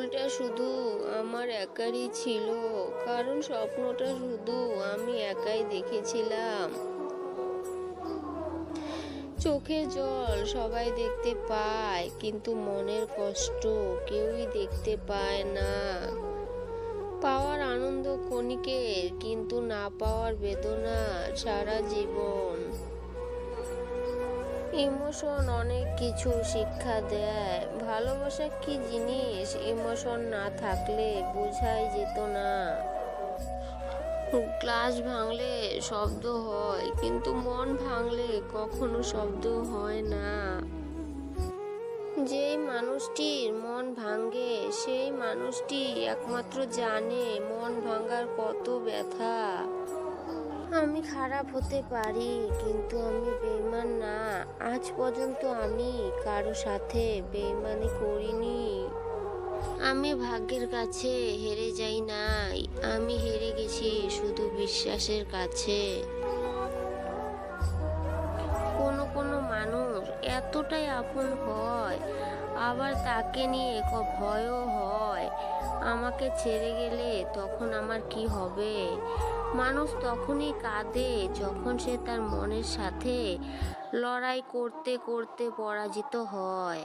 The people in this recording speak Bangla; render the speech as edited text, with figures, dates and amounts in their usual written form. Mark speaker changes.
Speaker 1: ভুলটা শুধু আমার একারই ছিল, কারণ স্বপ্নটা শুধু আমি একাই দেখেছিলাম। চোখের জল সবাই দেখতে পায়, কিন্তু মনের কষ্ট কেউই দেখতে পায় না। পাওয়ার আনন্দ ক্ষণিকের, কিন্তু না পাওয়ার বেদনা সারা জীবন। ইমোশন অনেক কিছু শিক্ষা দেয়। ভালোবাসা কি জিনিস ইমোশন না থাকলে বোঝাই যেত না। গ্লাস ভাঙলে শব্দ হয়, কিন্তু মন ভাঙলে কখনো শব্দ হয় না। যেই মানুষটির মন ভাঙে সেই মানুষটি একমাত্র জানে মন ভাঙার কত ব্যথা। আমি খারাপ হতে পারি, কিন্তু আমি বেঈমান না। আজ পর্যন্ত আমি কারো সাথে বেঈমানি করিনি। আমি ভাগ্যের কাছে হেরে যাই নাই, আমি হেরে গেছি শুধু বিশ্বাসের কাছে। কোনো কোনো মানুষ এতটাই আপন হয়, আবার তাকে নিয়ে ভয়ও হয়। আমাকে ছেড়ে গেলে তখন আমার কি হবে? মানুষ তখনই কাঁদে যখন সে তার মনের সাথে লড়াই করতে করতে পরাজিত হয়।